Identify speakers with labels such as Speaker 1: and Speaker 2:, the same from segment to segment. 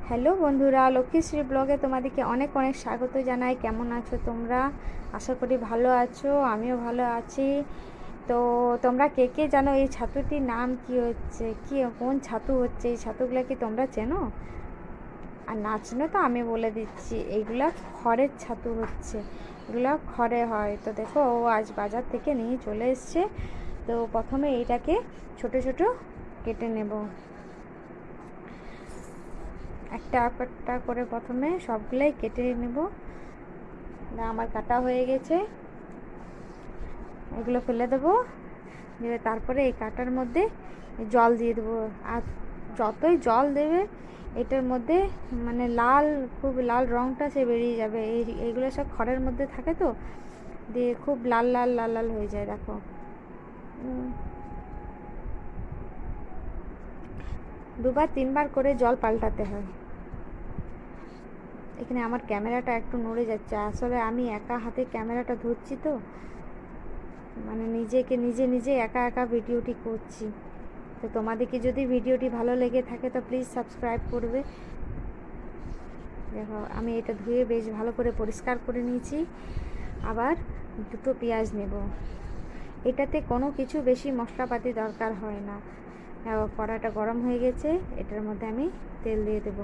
Speaker 1: Hello বন্ধুরা, লক্ষ্মীশ্রী ব্লগে তোমাদেরকে অনেক অনেক স্বাগত জানাই। কেমন আছো তোমরা? আশা করি ভালো আছো, আমিও ভালো আছি। তো তোমরা কে কে জানো এই ছাতুটির নাম কি হচ্ছে, কি কোন ছাতু হচ্ছে? এই ছাতুগুলো কি তোমরা চেনো? আর না চেনো তো আমি বলে দিচ্ছি, এইগুলা খড়ের ছাতু হচ্ছে। এগুলো খড়ে হয়। তো দেখো, ও আজ বাজার থেকে নিয়ে চলে এসছে। তো প্রথমে এইটাকে ছোট ছোট কেটে নেব। একটা একটা করে প্রথমে সবগুলাই কেটে নেব। আমার কাটা হয়ে গেছে, এগুলো ফেলে দেবো। দিয়ে তারপরে এই কাটার মধ্যে জল দিয়ে দেবো। আর যতই জল দেবে এটার মধ্যে মানে লাল, খুব লাল রঙটা সে বেরিয়ে যাবে। এইগুলো সব খড়ের মধ্যে থাকে তো, দিয়ে খুব লাল লাল লাল লাল হয়ে যায়। দেখো, দুবার তিনবার করে জল পাল্টাতে হয়। এখানে আমার ক্যামেরাটা একটু নড়ে যাচ্ছে, আসলে আমি একা হাতে ক্যামেরাটা ধরছি তো, মানে নিজেকে নিজে নিজে একা একা ভিডিওটি করছি। তো তোমাদেরকে যদি ভিডিওটি ভালো লেগে থাকে তো প্লিজ সাবস্ক্রাইব করবে। দেখো, আমি এটা ধুয়ে বেশ ভালো করে পরিষ্কার করে নিয়েছি। আবার দুটো পেঁয়াজ নেব। এটাতে কোনো কিছু বেশি মশলাপাতি দরকার হয় না। কড়াটা গরম হয়ে গেছে, এটার মধ্যে আমি তেল দিয়ে দেব।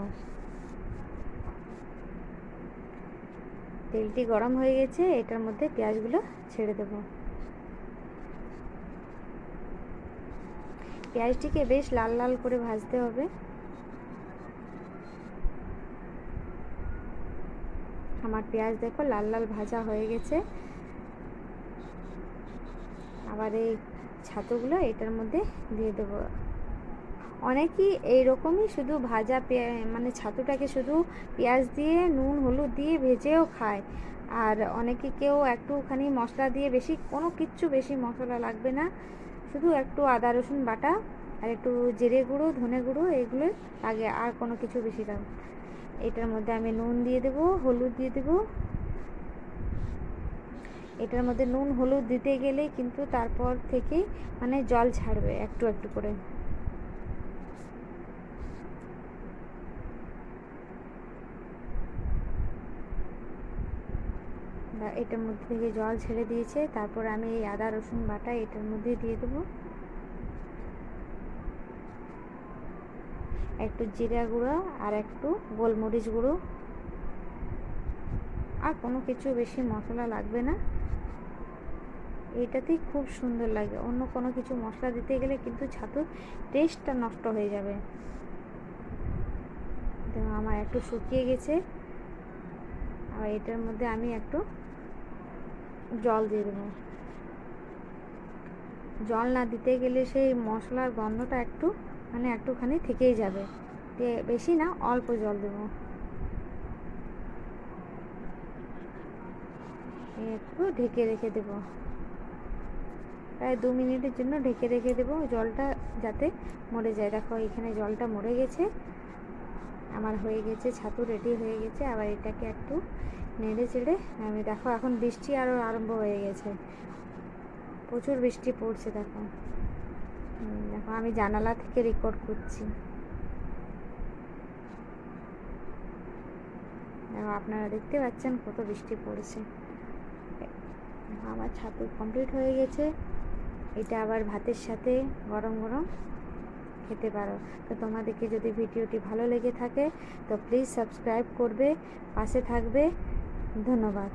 Speaker 1: তেলটি গরম হয়ে গেছে, এটার মধ্যে পেঁয়াজগুলো ছেড়ে দেব। পেঁয়াজটিকে বেশ লাল লাল করে ভাজতে হবে। আমার পেঁয়াজ দেখো লাল লাল ভাজা হয়ে গেছে। আবার এই ছাতুগুলো এটার মধ্যে দিয়ে দেবো। অনেকেই এইরকমই শুধু ভাজা মানে ছাতুটাকে শুধু পেঁয়াজ দিয়ে নুন হলুদ দিয়ে ভেজেও খায়। আর অনেকে কেউ একটুখানি মশলা দিয়ে, বেশি কোনো কিচ্ছু বেশি মশলা লাগবে না, শুধু একটু আদা রসুন বাটা আর একটু জিরে গুঁড়ো ধনে গুঁড়ো এগুলো লাগে, আর কোনো কিছু বেশি লাগবে। এটার মধ্যে আমি নুন দিয়ে দেবো, হলুদ দিয়ে দেবো। এটার মধ্যে নুন হলুদ দিতে গেলেই কিন্তু তারপর থেকেই মানে জল ছাড়বে একটু একটু করে। এটার মধ্যে থেকে জল ছেড়ে দিয়েছে। তারপর আমি এই আদা রসুন বাটা এটার মধ্যে দিয়ে দেবো। একটু জিরা গুঁড়ো আর একটু গোলমরিচ গুঁড়ো। আর কোনো কিছু বেশি মশলা লাগবে না, এটাতেই খুব সুন্দর লাগে। অন্য কোনো কিছু মশলা দিতে গেলে কিন্তু ছাতুর টেস্টটা নষ্ট হয়ে যাবে। তো আমার একটু শুকিয়ে গেছে। আর এটার মধ্যে আমি একটু জল দিয়ে দেবো। জল না দিতে গেলে সেই মশলার গন্ধটা একটু মানে একটুখানি থেকেই যাবে। বেশি না, অল্প জল দেবো। একটু ঢেকে রেখে দেবো, প্রায় 2 মিনিটের জন্য ঢেকে রেখে দেবো, জলটা যাতে মরে যায়। দেখো, এখানে জলটা মরে গেছে, আমার হয়ে গেছে, ছাতু রেডি হয়ে গেছে। আবার এটাকে একটু নেড়ে চেড়ে আমি, দেখো এখন বৃষ্টি আরও আরম্ভ হয়ে গেছে, প্রচুর বৃষ্টি পড়ছে। দেখো দেখো আমি জানালা থেকে রেকর্ড করছি। দেখো, আপনারা দেখতে পাচ্ছেন কত বৃষ্টি পড়ছে। আমার ছাতু কমপ্লিট হয়ে গেছে। এটা আবার ভাতের সাথে গরম গরম খেতে পারো। তো তোমাদেরকে যদি ভিডিওটি ভালো লেগে থাকে তো প্লিজ সাবস্ক্রাইব করবে, পাশে থাকবে। ধন্যবাদ।